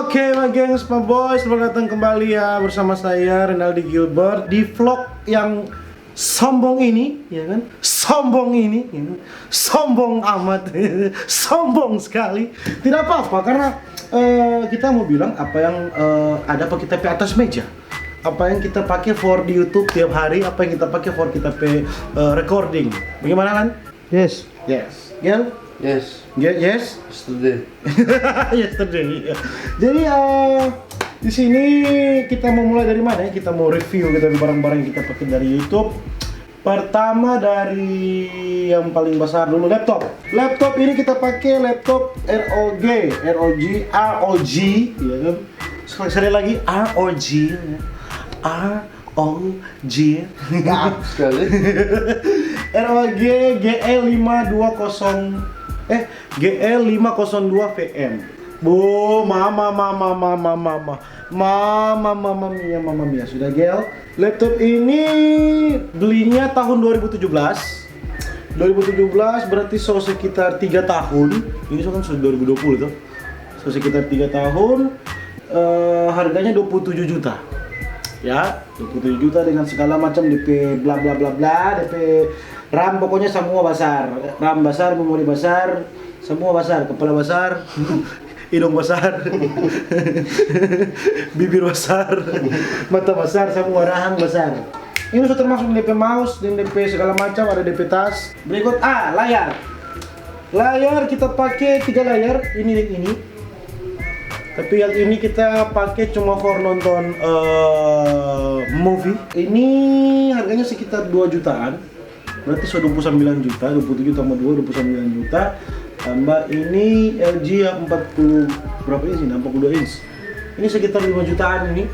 Oke, my gengs, my boys, selamat datang kembali ya bersama saya Renaldi Gilbert di vlog yang sombong ini, ya kan? Sombong ini, ya kan? Sombong amat, sombong sekali. Tidak apa-apa karena kita mau bilang apa yang ada apa kita atas meja, apa yang kita pakai for di YouTube tiap hari, apa yang kita pakai for kita recording. Bagaimana kan? Yes. Yes. Gel? Yes. Yes. Yesterday. Yesterday. Ya. Jadi di sini kita mau mulai dari mana ya? Kita mau review gitu barang-barang yang kita pakai dari YouTube. Pertama dari yang paling besar dulu, laptop. Laptop ini kita pakai laptop ROG, ya kan? Sekali lagi ROG, ROG. Sekali. ROG GL502 VM. Bu, mama mia sudah gel. Laptop ini belinya tahun 2017 berarti so sekitar 3 tahun. Ini so kan sudah 2020 tuh. So sekitar 3 tahun. Harganya 27 juta. Ya, 27 juta dengan segala macam DP bla bla bla bla, DP RAM pokoknya semua besar. RAM besar, memori besar, semua besar, kepala besar, hidung besar, bibir besar, mata besar, semua rahang besar. Ini sudah termasuk DP mouse dan DP segala macam, ada DP tas. Berikut layar. Layar kita pakai 3 layar, ini dan ini. Tapi yang ini kita pakai cuma for nonton movie. Ini harganya sekitar 2 jutaan. Berarti so 29 juta, 27 tambah 2, 29 juta. Tambah ini LG yang 40 berapa inch ini? 42 inch. Ini sekitar 5 jutaan ini.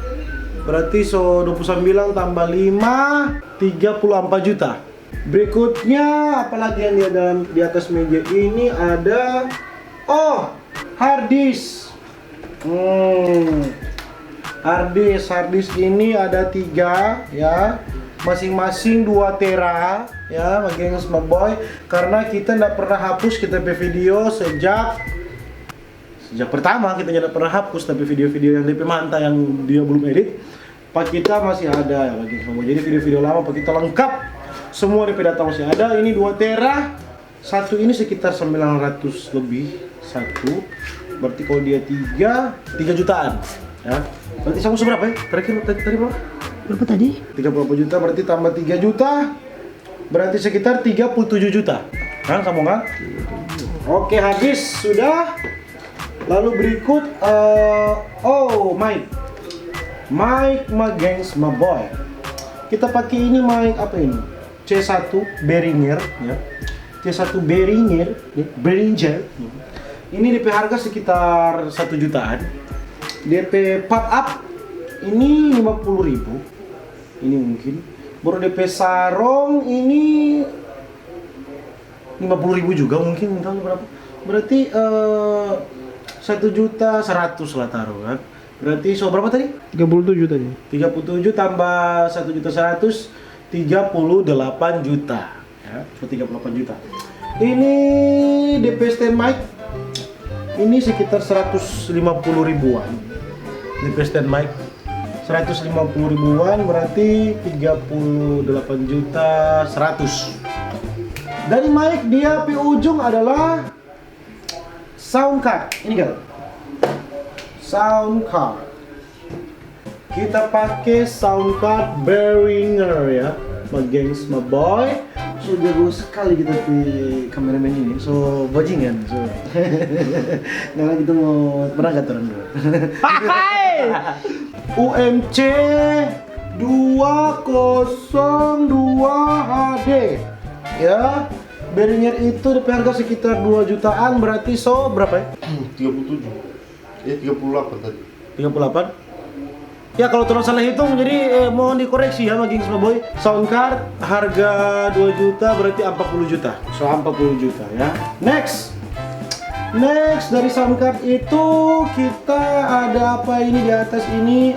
Berarti so 29 tambah 5 34 juta. Berikutnya apalagi yang di atas meja ini ada hard disk. Hard disk ini ada 3 ya. Masing-masing 2 tera ya, gengs my boy, karena kita tidak pernah hapus kita video sejak pertama kita tidak pernah hapus, tapi video-video yang DP manta yang dia belum edit pak kita masih ada ya gengs my boy. Jadi video-video lama pak kita lengkap semua DP data masih ada. Ini 2 tera, satu ini sekitar 900 lebih satu, berarti kalau dia 3 jutaan ya. Berarti sama seberapa ya? Terakhir tadi berapa tadi? 30 juta, berarti tambah 3 juta berarti sekitar 37 juta. Kan kamu kan? Oke, habis sudah. Lalu berikut mic my gengs my boy. Kita pakai ini mic apa ini? C1 Behringer ya. C1 Behringer. Ini DP harga sekitar 1 jutaan. DP pop up ini 50.000. Ini mungkin baru DP sarong ini 50.000 juga mungkin, entah berapa. Berarti 1.100.000 lah taruh kan. Berarti so berapa tadi? 37 tadi. 37 tambah 1.100.000 38 juta ya. So 38 juta. Ini DP stand mic ini sekitar 150 ribuan. DP stand mic 150 ribuan berarti 38 juta 100. Dari mic dia di ujung adalah sound card. Ini kan sound card. Kita pakai sound card Behringer ya, my gengs my boy. So jago sekali kita di kameramen ini. So bajingan. So nah kita mau berangkat orang dulu. UMC 202 HD ya. Behringer itu DP harga sekitar 2 jutaan, berarti so berapa ya? 37. 38 tadi. 38? Ya kalau terus salah hitung jadi mohon dikoreksi ya bagi semua boy. Sound card harga 2 juta berarti 40 juta. So 40 juta ya. Next dari sound card itu kita ada apa ini di atas ini?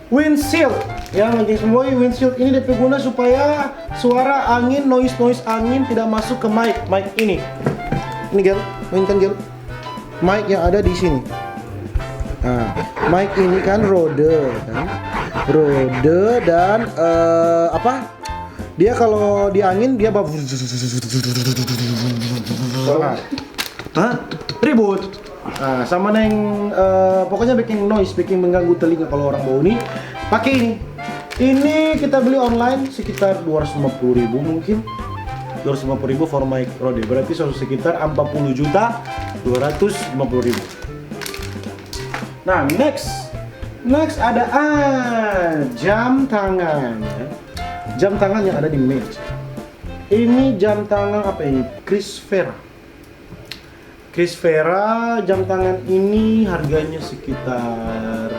Windshield ya, bagi semua windshield ini DP guna supaya suara angin, noise angin tidak masuk ke mic ini. Ini gel, mainkan gel. mic yang ada di sini. Nah, mic ini kan Rode kan, Rode dan apa? Dia kalau di angin dia Hah? Ribut. Nah, sama neng pokoknya bikin noise, bikin mengganggu telinga kalau orang bau nih. Pakai ini. Ini kita beli online sekitar 250.000 mungkin. 250.000 for mic Rode. Berarti sekitar 40.250.000. Nah, next ada jam tangan ya. Jam tangan yang ada di meja. Ini jam tangan apa ini? Chris Vera jam tangan ini harganya sekitar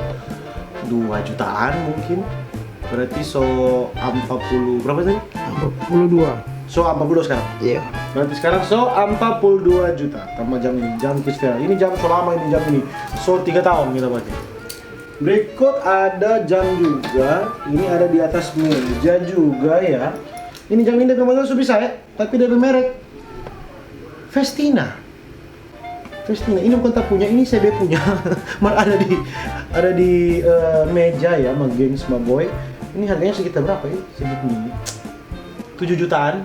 2 jutaan mungkin. Berarti 40 berapa tadi? 42. 40 sekarang. Iya. Berarti sekarang 42 juta tambah jam ini, jam Chris Vera. Ini jam selama ini jam ini. 3 tahun kita pakai. Berikut ada jam juga. Ini ada di atas meja juga ya. Ini jam ini kemarin sudah bisa ya, tapi dari merek Festina. Ini bukan tak punya, ini saya punya. Malah ada di meja ya, sama geng sama boy. Ini harganya sekitar berapa ya? Sebut ini 7 jutaan.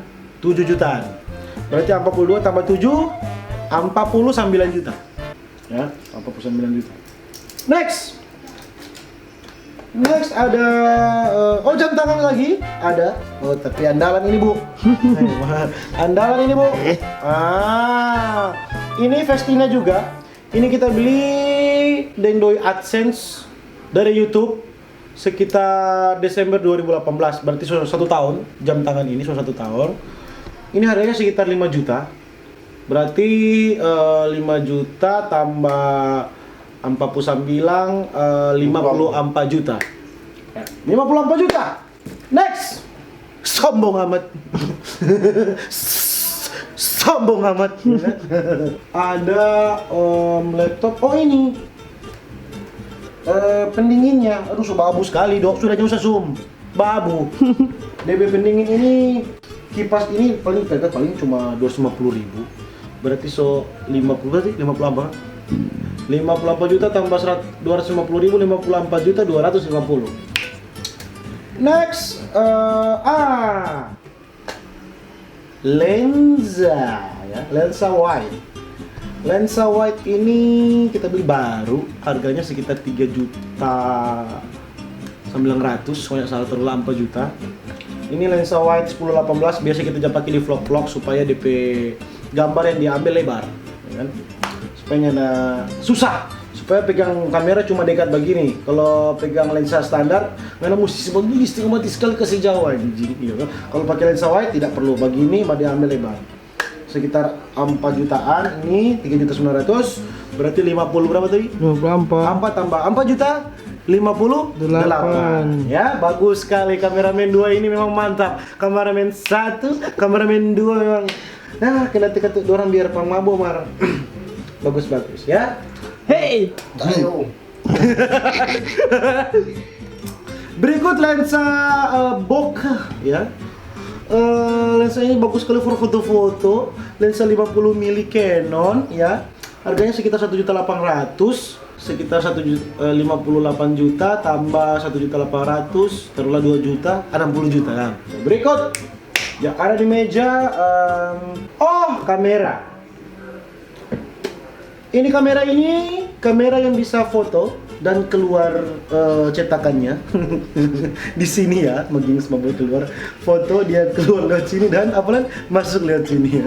Berarti 42 tambah 7 49 juta. Ya, 49 juta. Next ada jam tangan lagi ada. Oh, tapi andalan ini, Bu. Andalan ini, Bu. Ini Festina juga. Ini kita beli Dendoi AdSense dari YouTube sekitar Desember 2018. Berarti sudah 1 tahun jam tangan ini, sudah 1 tahun. Ini harganya sekitar 5 juta. Berarti 5 juta tambah 49 54 juta. 54 juta. Next. Sombong amat. Sombong amat. Ada laptop. Oh ini. Pendinginnya. Aduh, babu sekali, Dok. Sudah usah zoom. Babu. DB pendingin ini, kipas ini paling cuma 250.000. Berarti 50 berarti 50 apa? 54 juta tambah 250.000, 54 juta 250. Next, lensa ya, lensa wide. Lensa wide ini kita beli baru, harganya sekitar 3 juta 900, banyak salah terlalu 4 juta. Ini lensa wide 10-18, biasa kita pakai di vlog-vlog supaya DP gambar yang diambil lebar, ya kan? Supaya ada susah, supaya pegang kamera cuma dekat begini. Kalau pegang lensa standar, karena mesti sebegini setengah mati sekali ke sejauh ini. Gitu. Kalau pakai lensa wide tidak perlu begini, mau diambil lebar. Sekitar 4 jutaan, ini 3.900.000, berarti 50 berapa tadi? 54. 4 tambah 4 juta 58. Ya, bagus sekali kameramen 2 ini memang mantap. Kameramen 1, kameramen 2 memang. Nah, kena tekan orang biar pangmabo mar. Bagus ya. Hey, ayo. Berikut lensa bokeh ya. Lensa ini bagus sekali for foto-foto. Lensa 50 mili Canon ya. Harganya sekitar 1.800.000, sekitar 58 juta tambah 1.800.000, taruhlah 2 juta, 60 juta kan. Berikut ya ada di meja kamera. Ini kamera yang bisa foto dan keluar cetakannya. Di sini ya, maging semua keluar foto, dia keluar lewat sini dan apalan masuk lewat sini ya.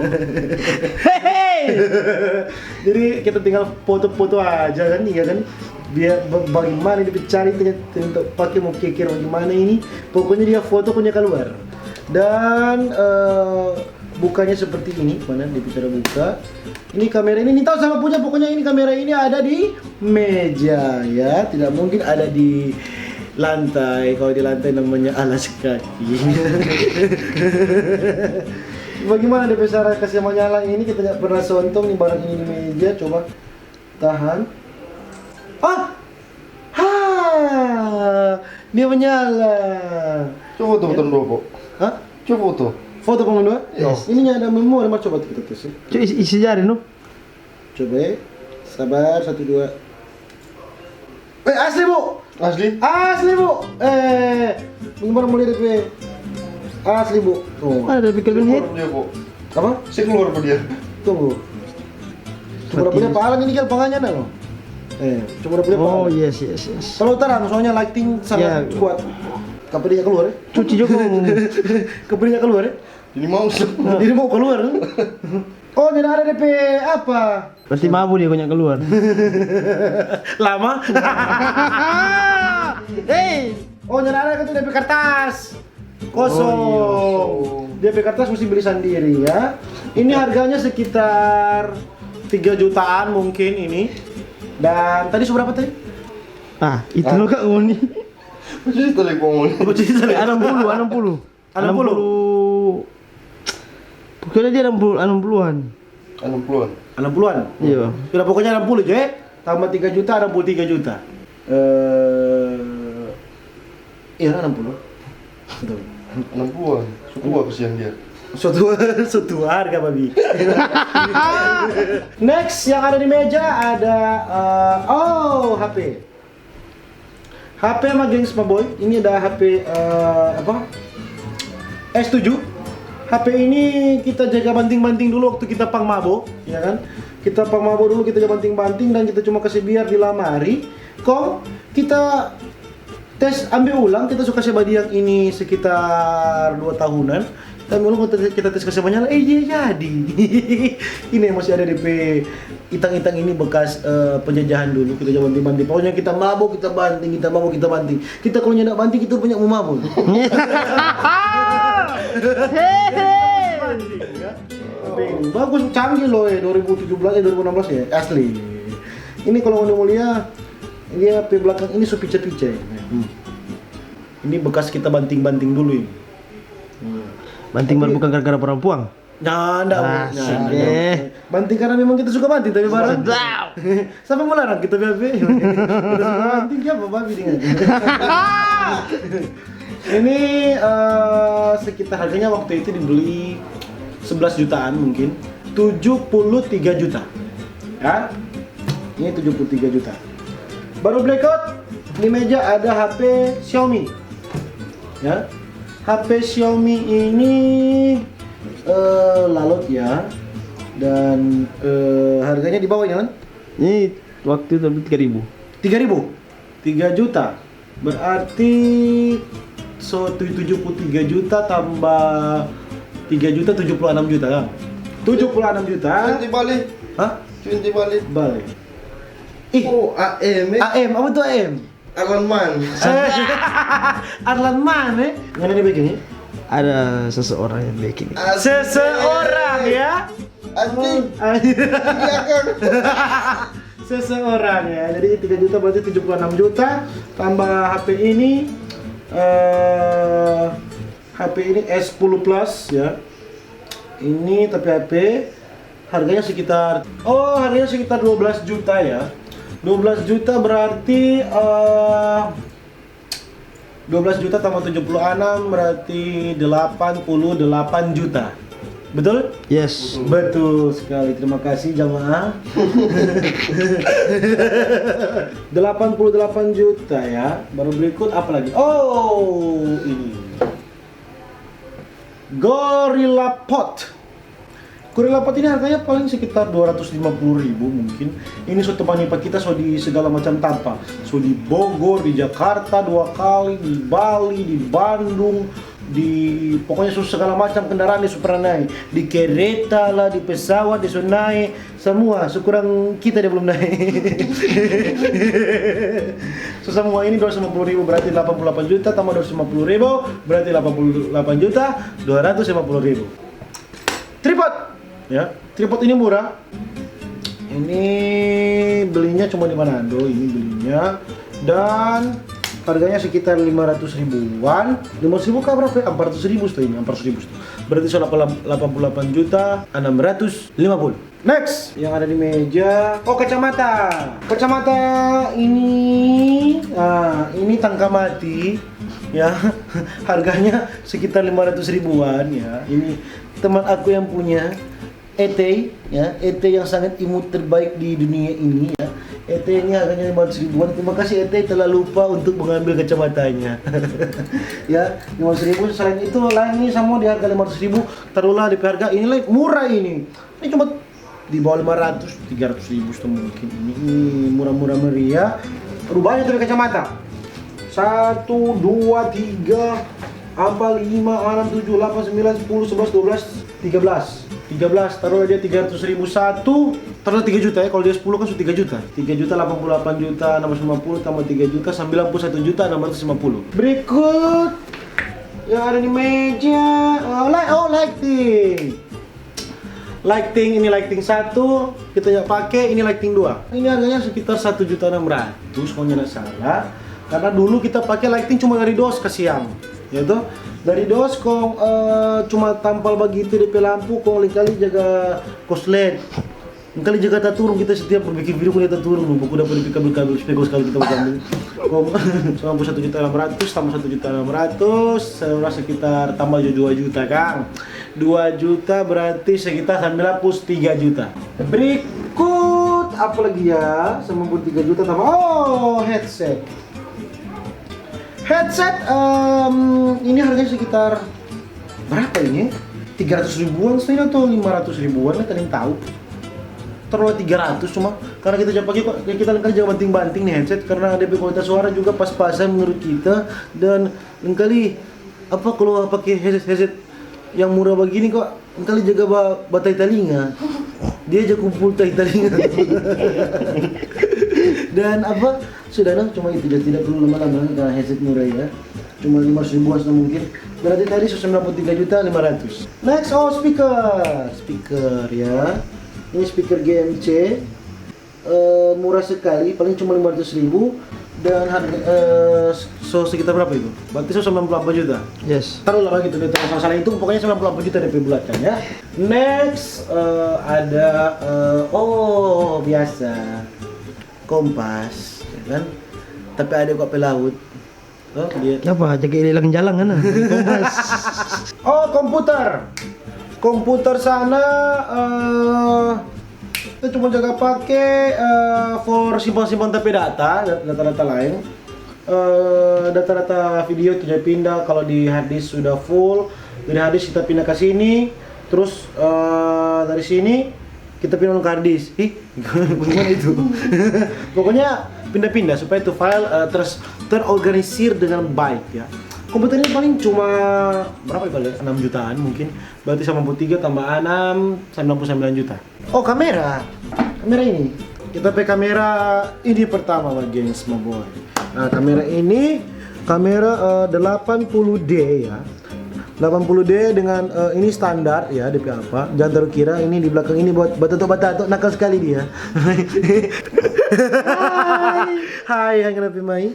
Jadi kita tinggal foto-foto aja kan, ya kan. Biar bagaimana dia cari untuk pakai mau kikir bagaimana ini. Pokoknya dia foto punya keluar. Dan bukanya seperti ini, mana dia bicara buka. Ini kamera ini tahu sama punya, pokoknya ini kamera ini ada di meja ya, tidak mungkin ada di lantai. Kalau di lantai namanya alas kaki. Bagaimana dia cara kasih menyala ini, kita tidak pernah sontong nih barang ini di meja, coba tahan. Dia menyala. Coba foto betul dulu, Pak. Hah? Coba foto. Foto pengen dua? Yes. Ini ada memori, coba kita tes. Coba isi jari no. Coba ya. Sabar, 1 2. Asli bu. Asli? Asli bu. Gimana mau lihat DP? Asli bu. Tuh. Ada di Kelvin Head. Keluar dia, Bu. Apa? Saya keluar apa dia? Tunggu. Cuma punya pahalan ini kan pangannya dah loh. Cuma punya Oh pahalan. yes. Kalau terang, soalnya lighting sangat Ya. kuat. Kapedenya keluar ya? Cuci juga. Kapedenya keluar ya? Ini mau. Jadi mau keluar. Oh, tidak ada DP apa? Berarti mabuk dia banyak keluar. Lama. Hey. Oh, tidak ada kan DP kertas. Kosong. DP kertas mesti beli sendiri ya. Ini harganya sekitar 3 jutaan mungkin ini. Dan tadi seberapa tadi? Itu lo kak ngoni. Jadi telepon. 60. 60. Pokoknya dia 60-an. 60-an. 60-an? Iya. Sudah pokoknya 60 je. Tambah 3 juta, 63 juta. Iya 60. Betul. 60-an. Suku kesian dia. Suatu harga babi. Next yang ada di meja ada HP. HP sama gengs boy. Ini ada HP S7. HP ini kita jaga banting-banting dulu waktu kita pang mabo, ya kan? Kita pang mabo dulu, kita jaga banting-banting dan kita cuma kasih biar di lamari. Kok kita tes ambil ulang, kita suka sebadi yang ini sekitar 2 tahunan. Dan ulang kita tes kasih banyak, iya jadi. Ini masih ada DP itang-itang ini bekas penjajahan dulu, kita jaga banting-banting. Pokoknya kita mabuk, kita banting, kita mabuk, kita banting. Kita kalau nyendak banting kita banyak mau mabuk. Bagus, canggih loh 2017 2016 ya, asli. Ini kalau mau mulia, dia di belakang ini pice-pice. Ini bekas kita banting-banting dulu ini. Banting baru bukan gara-gara perempuan. Nah, enggak. Asik deh. Banting karena memang kita suka banting tapi barang. Siapa mau larang kita babi? Kita suka banting siapa babi dengan. Ini sekitar harganya waktu itu dibeli 11 jutaan mungkin. 73 juta. Ya. Ini 73 juta. Baru blackout di meja ada HP Xiaomi. Ya. HP Xiaomi ini lalot ya. Dan harganya di bawah ya kan? Ini waktu itu 3.000. 3 juta. Berarti 73 juta tambah 3 juta 76 juta kan? 76 juta. Cuci balik. Hah? Cuci balik. Balik. Oh, AM. AM, apa tuh AM? Alarman. Arlan mana? Yang ini begini? Ada seseorang yang bikin. Seseorang ya? Anjing. Seseorang ya. Jadi 3 juta berarti 76 juta tambah HP ini HP ini S10 Plus ya. Ini tapi HP harganya sekitar harganya sekitar 12 juta ya. 12 juta berarti 12 juta tambah 76 berarti 88 juta. Betul? Yes. Betul sekali. Terima kasih jamaah. 88 juta ya. Baru berikut apa lagi? Oh, ini. Gorilla Pot. Gorilla Pot ini harganya paling sekitar 250.000 mungkin. Ini so teman kita so di segala macam tanpa. So di Bogor, di Jakarta 2 kali, di Bali, di Bandung, di pokoknya so segala macam kendaraan di pernah naik. Di kereta lah, di pesawat, di so naik semua. Sekurang kita dia belum naik. So semua ini 250.000 berarti 88 juta tambah 250.000 berarti 88 juta 250.000. Tripod. Ya, tripod ini murah. Ini belinya cuma di Manado, ini belinya dan harganya sekitar 500 ribuan. 500 ribu kah berapa ya? 400 ribu setelah ini, 400 ribu setelah. Berarti 88 juta 650. Next, yang ada di meja, kacamata. Kacamata ini, ini tangka mati, ya. Harganya sekitar 500 ribuan ya. Ini teman aku yang punya. ET ya, ET yang sangat imut terbaik di dunia ini ya. ET ini harganya 500 ribuan. Terima kasih ET telah lupa untuk mengambil kacamatanya. Ya, 500 ribu. Selain itu lain ini sama di harga 500 ribu. Taruhlah di harga ini lain murah ini. Ini cuma di bawah 500, 300 ribu mungkin. Ini murah-murah meriah. Rubahnya tuh kacamata. 1, 2, 3, 4, 5, 6, 7, 8, 9, 10, 11, 12, 13. 13, taruh dia 300 ribu satu, taruh 3 juta ya, kalau dia 10 kan sudah 3 juta 3 juta, 88 juta, 650 tambah 3 juta, 91 juta, 650. Berikut yang ada di meja, lighting, ini lighting 1, kita nggak pakai, ini lighting 2. Ini harganya sekitar 1.600.000 kalau nggak salah, karena dulu kita pakai lighting cuma dari dos ke siang, yaitu dari dos kong cuma tampal begitu DP lampu kong kali jaga koslet kali jaga tak turun kita setiap berbikin video kong tak turun buku dapat DP kabel speko sekali kita ambil kong 1.600.000 tambah 1.600.000 saya sekitar tambah 2 juta Kang. 2 juta berarti sekitar 93 juta. Berikut apa lagi ya, 93 juta tambah headset. Ini harganya sekitar berapa ini? 300 ribuan setidaknya atau 500 ribuan lah, kalian tahu. Terlalu 300 cuma karena kita jangan pakai kok, kita jangan banting-banting nih headset karena DP kualitas suara juga pas-pasan menurut kita, dan kali apa kalau pakai headset yang murah begini kok kali jaga batai telinga. Dia aja kumpul tai telinga. Dan apa sudah cuma itu aja, tidak perlu lama-lama karena headset murah ya, cuma 500 ribuan mungkin, berarti tadi 93 juta 500. Next, speaker ya, ini speaker GMC, murah sekali, paling cuma 500 ribu, dan harga sekitar berapa itu? Berarti 94 juta. Yes. Taruhlah gitu deh, salah itu pokoknya 94 juta DP bulan ya. Next ada biasa kompas, ya kan? Tapi ada kok pelaut. Dia. Apa? Jaga hilang jalan kan? Kompas. Komputer sana kita cuma jaga pakai for simpan tapi data lain. Data-data video tidak pindah kalau di harddisk sudah full. Dari harddisk kita pindah ke sini, terus dari sini kita pindah ke harddisk. Bagaimana itu? Pokoknya pindah-pindah supaya itu file terorganisir dengan baik ya. Komputer ini paling cuma berapa kali? 6 jutaan mungkin. Berarti 93 tambah 6, 99 juta. Kamera ini. Kita pakai kamera ini pertama gengs my boy. Nah, kamera ini 80D ya. 80D dengan ini standar ya, DP apa? Jangan terkira ini di belakang ini buat batato nakal sekali dia. Hai, kenapa Mai?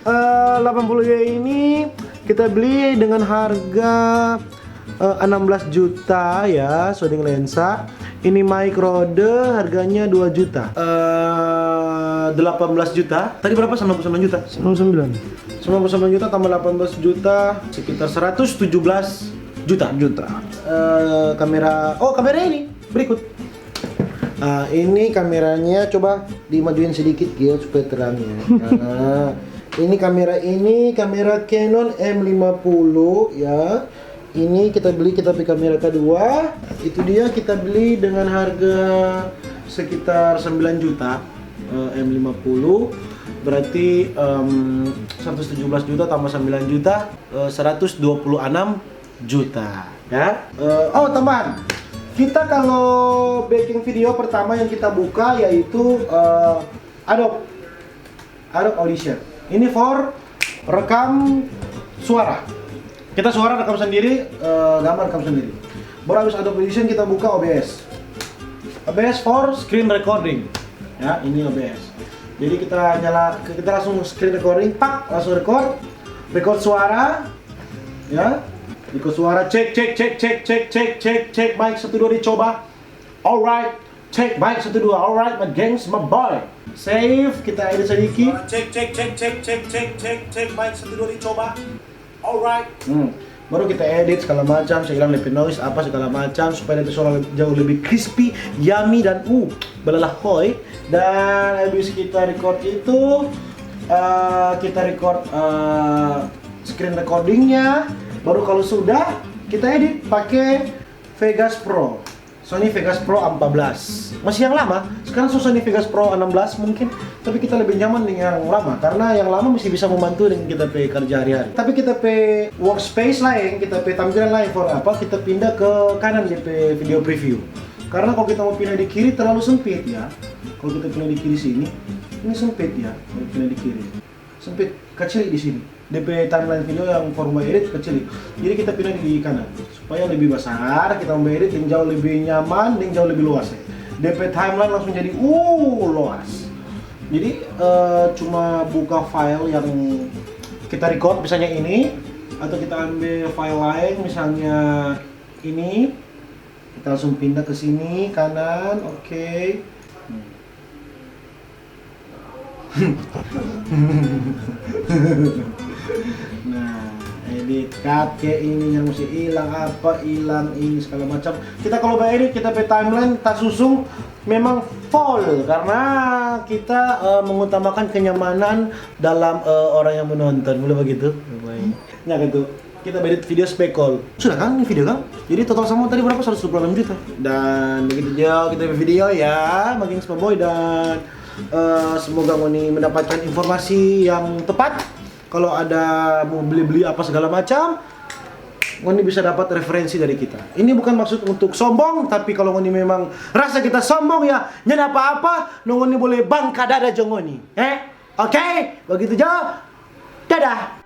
80D ini kita beli dengan harga 16 juta ya, shooting lensa. Ini mic Rode harganya 2 juta. 18 juta. Tadi berapa? 99 juta. 99 juta tambah 18 juta sekitar 117 juta. Kamera ini berikut. Ini kameranya coba dimajuin sedikit ya supaya terang ya. Ini kamera Canon M50 ya. Ini kita pakai kamera kedua. Itu dia kita beli dengan harga sekitar 9 juta. M50 berarti 117 juta tambah 9 juta 126 juta ya. Teman, kita kalau baking video pertama yang kita buka yaitu Adobe Audition. Ini for rekam suara. Kita suara rekam sendiri, gambar rekam sendiri. Baru habis Adobe Audition kita buka OBS for screen recording ya. Ini OBS. Jadi kita langsung screen recording, langsung record suara ya. Record suara, cek mic 1 2 dicoba. Alright, cek mic 1 2. Alright my gengs, my boy. Save, kita edit sedikit. Cek mic 1 2 dicoba. Alright. baru kita edit segala macam, saya hilang lebih noise apa segala macam supaya itu suara jauh lebih crispy, yummy dan belalahoy. Dan habis kita record itu kita record screen recordingnya, baru kalau sudah kita edit pakai Vegas Pro, Sony Vegas Pro A14. Masih yang lama, sekarang Sony Vegas Pro A16 mungkin, tapi kita lebih nyaman dengan yang lama karena yang lama masih bisa membantu dengan kita kerja hari-hari. Tapi kita workspace lain, kita tampilan lain for apa? Kita pindah ke kanan video preview. Karena kalau kita mau pindah di kiri terlalu sempit ya. Kalau kita pindah di kiri sini, ini sempit ya. Kalau pindah di kiri, sempit, kecil di sini. DP timeline video yang format edit kecil, jadi kita pindah di kanan supaya lebih besar, kita mau edit yang jauh lebih nyaman dan jauh lebih luas ya. DP timeline langsung jadi luas. Jadi cuma buka file yang kita record misalnya ini, atau kita ambil file lain misalnya ini, kita langsung pindah ke sini kanan, oke. Nah, edit cut kayak ini yang mesti hilang apa, hilang ini segala macam. Kita kalau edit kita timeline tak susung memang full karena kita mengutamakan kenyamanan dalam orang yang menonton, boleh begitu? Nah gitu. Kita edit video spekol. Sudah kan ini video kan? Jadi total sama tadi berapa? 126 juta. Dan begitu aja kita video ya, makin Boy dan semoga Ngoni mendapatkan informasi yang tepat. Kalau ada mau beli-beli apa segala macam, Ngoni bisa dapat referensi dari kita. Ini bukan maksud untuk sombong, tapi kalau Ngoni memang rasa kita sombong ya, nyada apa-apa, Ngoni boleh bangka dada jong Ngoni. Oke? Begitu aja. Dadah.